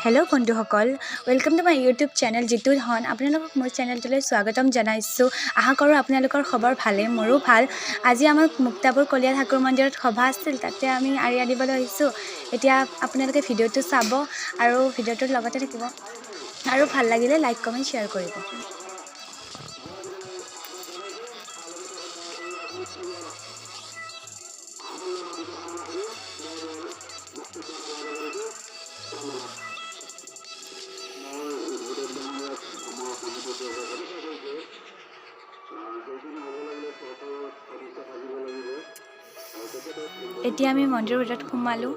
Hello' বন্ধুসকল, welcome to my YouTube channel Jitu ধন। আপোনালোকক মোৰ চেনেলটোলৈ স্বাগতম জনাইছোঁ। আশা কৰোঁ আপোনালোকৰ খবৰ ভালেই, মোৰো ভাল। আজি আমাৰ মুক্তাপুৰ কলীয়া ঠাকুৰ মন্দিৰত সভা আছিল, তাতে আমি আৰিয়া দিবলৈ আহিছোঁ। এতিয়া আপোনালোকে ভিডিঅ'টো চাব আৰু ভিডিঅ'টোৰ লগতে থাকিব আৰু ভাল লাগিলে লাইক কমেণ্ট শ্বেয়াৰ কৰিব। এতিয়া আমি মন্দিৰৰ ভিতৰত সোমালোঁ।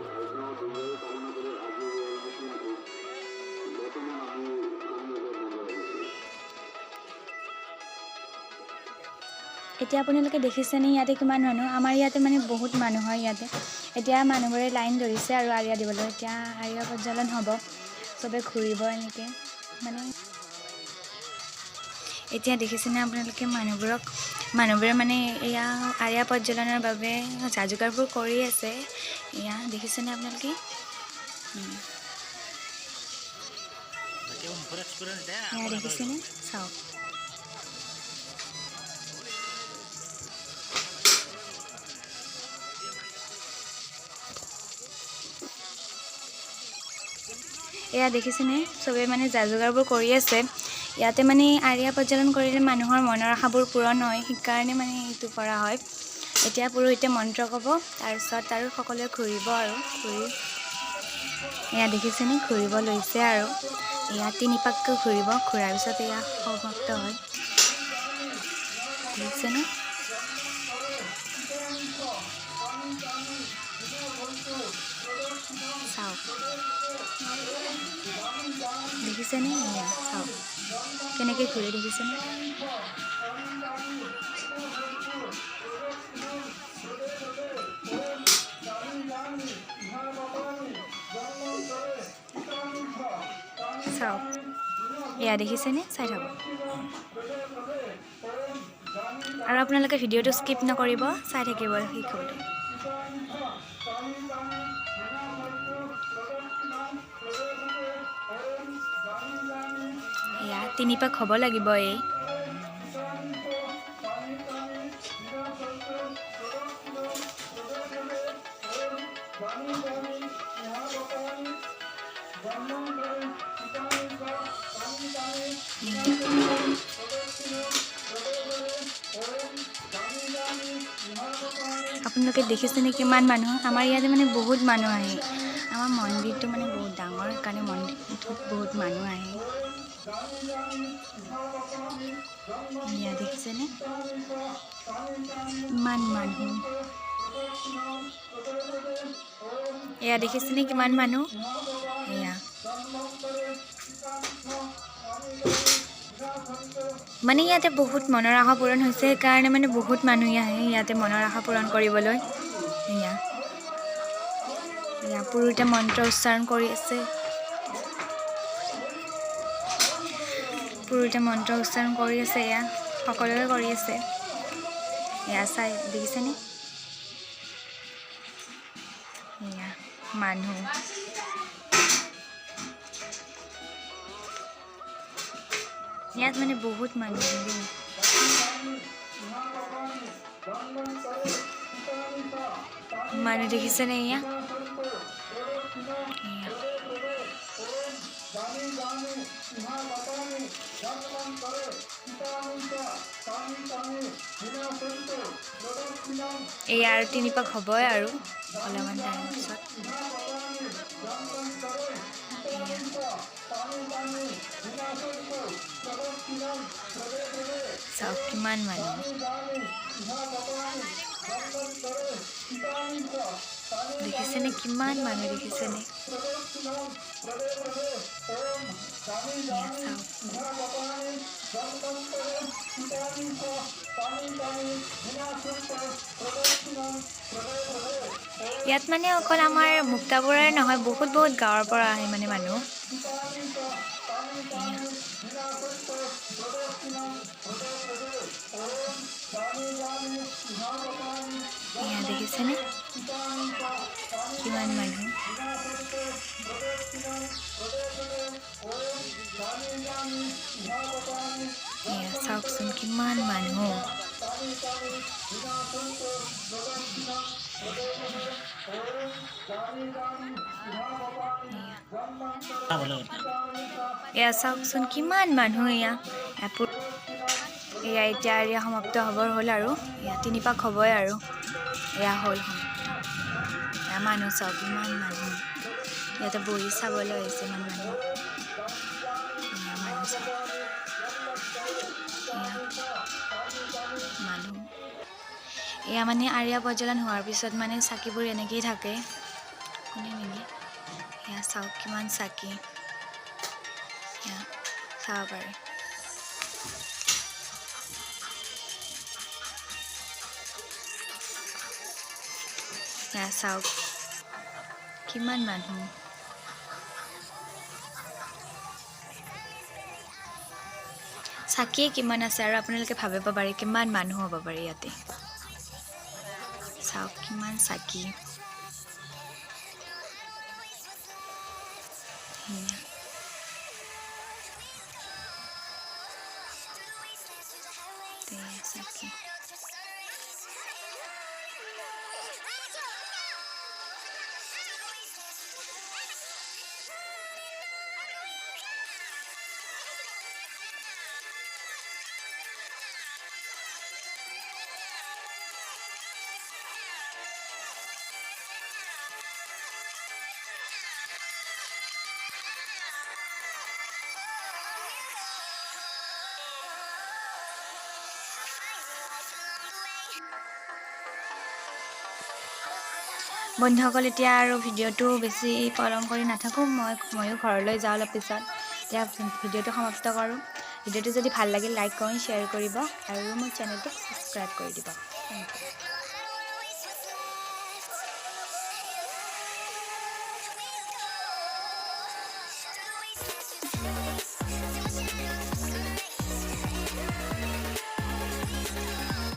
এতিয়া আপোনালোকে দেখিছেনে ইয়াতে কিমান মানুহ? আমাৰ ইয়াতে মানে বহুত মানুহ হয় ইয়াতে। এতিয়া মানুহবোৰে লাইন ধৰিছে আৰু আৰিয়া দিবলৈ। এতিয়া আৰিয়া প্ৰজ্বলন হ'ব, চবে ঘূৰিব এনেকৈ মানে। এতিয়া দেখিছেনে আপোনালোকে মানুহবোৰে মানে এয়া আৰিয়া প্ৰজ্বলনৰ বাবে যা যোগাৰবোৰ কৰি আছে। এয়া দেখিছেনে আপোনালোকে? এয়া দেখিছেনে? চাওক। এয়া দেখিছেনে? চবে মানে যা যোগাৰবোৰ কৰি আছে। ইয়াতে মানে আৰিয়া প্ৰজ্বলন কৰিলে মানুহৰ মনৰ আশাবোৰ পূৰণ হয়, সেইকাৰণে মানে এইটো কৰা হয়। এতিয়া পুৰোহিতে মন্ত্ৰ ক'ব, তাৰপিছত আৰু সকলোৱে ঘূৰিব আৰু এয়া দেখিছেনে? ঘূৰিব লৈছে আৰু এয়া 3 পাককৈ ঘূৰিব। ঘূৰাৰ পিছত এয়া সমাপ্ত হয়। দেখিছেনে? চাওক, দেখিছেনে? এয়া চাওক কেনেকৈ ঘূৰি, দেখিছেনে? চাওক, এয়া দেখিছেনে? চাই থাকক আৰু আপোনালোকে ভিডিঅ'টো স্কিপ নকৰিব, চাই থাকিব শিকিবলৈ। এয়া 3 পাক হ'ব লাগিব। এই আপোনালোকে দেখিছেনে কিমান মানুহ? আমাৰ ইয়াতে মানে বহুত মানুহ আহে। আমাৰ মন্দিৰটো মানে বহুত ডাঙৰ, সেইকাৰণে মন্দিৰটোত বহুত মানুহ আহে। এয়া দেখিছেনে? ইমান মানুহ। এয়া দেখিছেনে কিমান মানুহ? এয়া মানে ইয়াতে বহুত মনৰ আশা পূৰণ হৈছে, সেইকাৰণে মানে বহুত মানুহ আহে ইয়াতে মনৰ আশা পূৰণ কৰিবলৈ। এয়া পুৰোহিতে মন্ত্ৰ উচ্চাৰণ কৰি আছে। এয়া সকলোৱে কৰি আছে। এয়া চাই দেখিছেনে? এয়া মানুহ। ইয়াত মানে বহুত মানুহ দেই। মানুহ দেখিছেনে? এয়া এয়া আৰু 3 পাক হ'বই আৰু অলপমান টাইমৰ পিছত। চাওক কিমান মানুহ। দেখিছেনে কিমান মানুহ? দেখিছেনে? ইয়াত মানে অকল আমাৰ মুক্তাপুৰৰে নহয়, বহুত গাঁৱৰ পৰা আহে মানে মানুহ। এয়া দেখিছেনে কিমান মানুহ? এয়া চাওকচোন কিমান মানুহ। এয়া চাওকচোন কিমান মানুহ এয়া এয়া এতিয়া এয়া সমাপ্ত হ'বৰ হ'ল আৰু এয়া 3 পাক হ'বই আৰু এয়া হ'ল সমাপ্ত। এয়া মানুহ চাওক ইমান মানুহ ইয়াতে বহি চাবলৈ আহিছে ইমান মানুহ। এয়া মানুহ চাওক এয়া মানুহ এয়া মানে আৰিয়া প্ৰজ্বলন হোৱাৰ পিছত মানে চাকিবোৰ এনেকেই থাকে কোনে মেলি। এয়া চাওক কিমান চাকি এয়া চাব পাৰে। এয়া চাওক কিমান মানুহ। চাকিয়ে কিমান আছে আৰু আপোনালোকে ভাবিব পাৰে কিমান মানুহ হ'ব পাৰে ইয়াতে। চাওক কিমান চাকি। চাকি বন্ধুসকল এতিয়া আৰু ভিডিঅ'টো বেছি পলম কৰি নাথাকোঁ ময়ো ঘৰলৈ যাওঁ অলপ পিছত। এতিয়া ভিডিঅ'টো সমাপ্ত কৰোঁ। ভিডিঅ'টো যদি ভাল লাগিল লাইক কমেণ্ট শ্বেয়াৰ কৰিব আৰু মোৰ চেনেলটোক ছাবস্ক্ৰাইব কৰি দিব। Thank U.